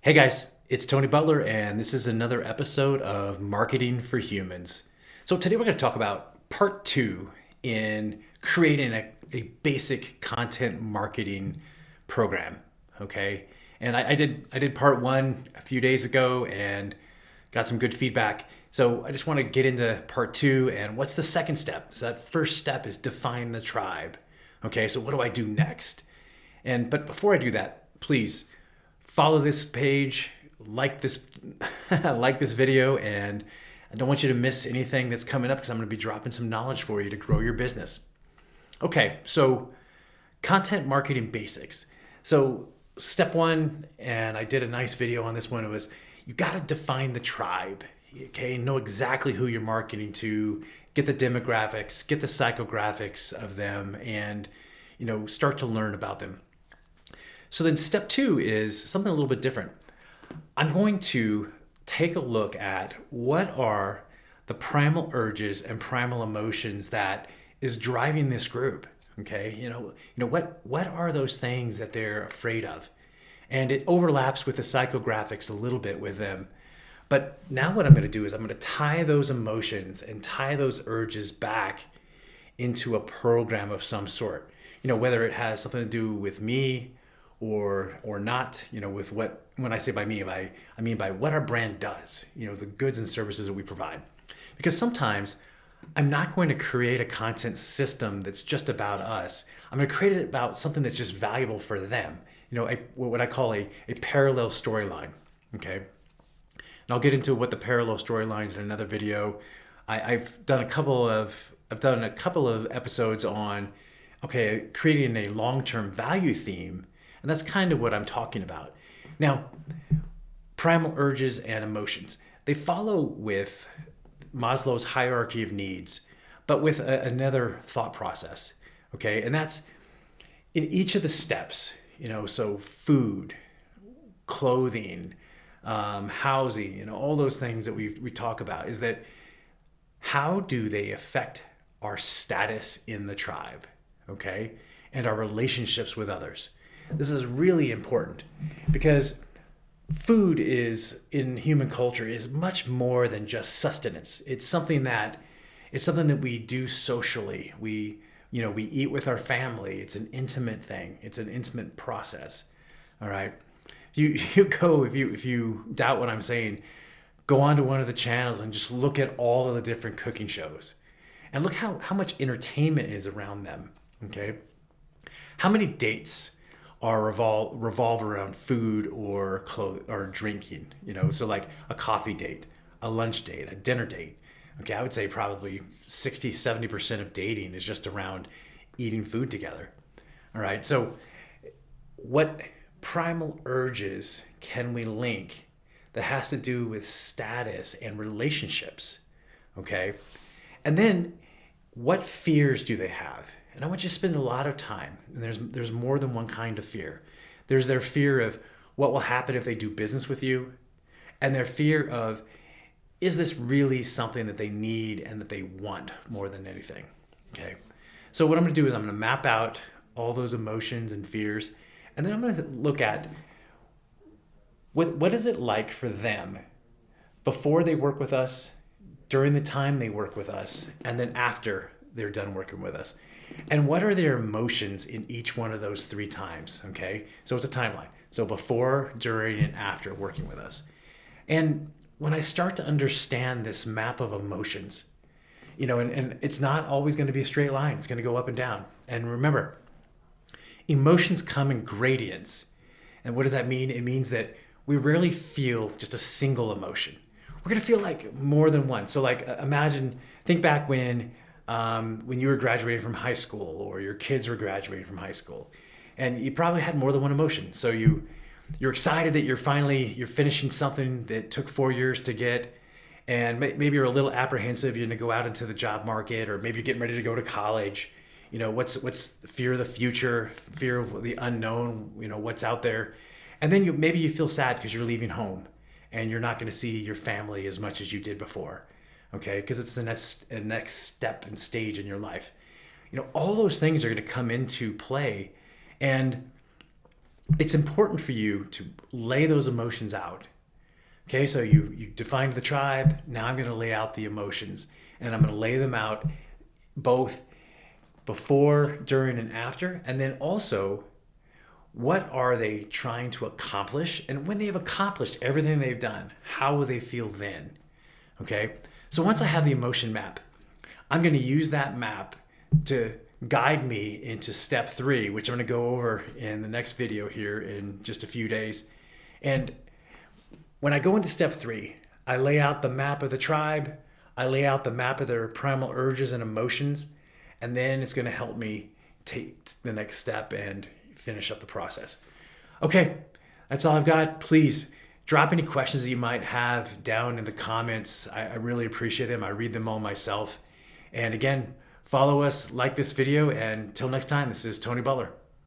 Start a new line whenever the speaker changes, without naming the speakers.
Hey guys, it's Tony Butler, and this is another episode of Marketing for Humans. So, today we're going to talk about part two in creating a basic content marketing program. Okay. And I did part one a few days ago and got some good feedback. So, I just want to get into part two. And what's the second step? So, that first step is define the tribe. Okay. So, what do I do next? But before I do that, please follow this page, like this like this video, and I don't want you to miss anything that's coming up because I'm going to be dropping some knowledge for you to grow your business. Okay, so content marketing basics. So step one, and I did a nice video on this one, it was you got to define the tribe. Okay, know exactly who you're marketing to, get the demographics, get the psychographics of them, and start to learn about them. So then step two is something a little bit different. I'm going to take a look at what are the primal urges and primal emotions that is driving this group. Okay, what are those things that they're afraid of? And it overlaps with the psychographics a little bit with them. But now what I'm going to do is I'm going to tie those emotions and tie those urges back into a program of some sort. Whether it has something to do with me or not, with what, when I say by me, I mean by what our brand does, the goods and services that we provide. Because sometimes I'm not going to create a content system that's just about us. I'm going to create it about something that's just valuable for them. What I call a parallel storyline. Okay. And I'll get into what the parallel storylines in another video. I've done a couple of episodes on, creating a long-term value theme. And that's kind of what I'm talking about. Now, primal urges and emotions, they follow with Maslow's hierarchy of needs, but with another thought process. Okay. And that's in each of the steps, so food, clothing, housing, all those things that we talk about, is that how do they affect our status in the tribe? Okay. And our relationships with others. This is really important because food is, in human culture, is much more than just sustenance. It's something that we do socially. We eat with our family. It's an intimate thing. It's an intimate process. All right. If you doubt what I'm saying, go onto one of the channels and just look at all of the different cooking shows and look how much entertainment is around them. Okay. How many dates are revolve around food or or drinking, so like a coffee date, a lunch date, a dinner date. Okay, I would say probably 60-70% of dating is just around eating food together. All right, so what primal urges can we link that has to do with status and relationships? Okay, and then what fears do they have? And I want you to spend a lot of time, and there's more than one kind of fear. There's their fear of what will happen if they do business with you, and their fear of, is this really something that they need and that they want more than anything? Okay. So what I'm going to do is I'm going to map out all those emotions and fears, and then I'm going to look at what is it like for them before they work with us, during the time they work with us, and then after they're done working with us. And what are their emotions in each one of those three times? Okay. So it's a timeline. So before, during, and after working with us. And when I start to understand this map of emotions, and it's not always going to be a straight line. It's going to go up and down. And remember, emotions come in gradients. And what does that mean? It means that we rarely feel just a single emotion. We're going to feel like more than one. So like think back when you were graduating from high school, or your kids were graduating from high school, and you probably had more than one emotion. So you're excited that you're finishing something that took 4 years to get, and maybe you're a little apprehensive. You're going to go out into the job market, or maybe you're getting ready to go to college. What's fear of the future, fear of the unknown, what's out there. And then maybe you feel sad because you're leaving home and you're not going to see your family as much as you did before. Okay, because it's the next step and stage in your life. All those things are going to come into play. And it's important for you to lay those emotions out. Okay, so you defined the tribe. Now I'm going to lay out the emotions, and I'm going to lay them out both before, during, and after. And then also, what are they trying to accomplish? And when they've accomplished everything they've done, how will they feel then? Okay, so once I have the emotion map, I'm going to use that map to guide me into step 3, which I'm going to go over in the next video here in just a few days. And when I go into step 3, I lay out the map of the tribe, I lay out the map of their primal urges and emotions, and then it's going to help me take the next step and finish up the process. Okay, that's all I've got. Please drop any questions that you might have down in the comments. I really appreciate them. I read them all myself. And again, follow us, like this video, and until next time, this is Tony Butler.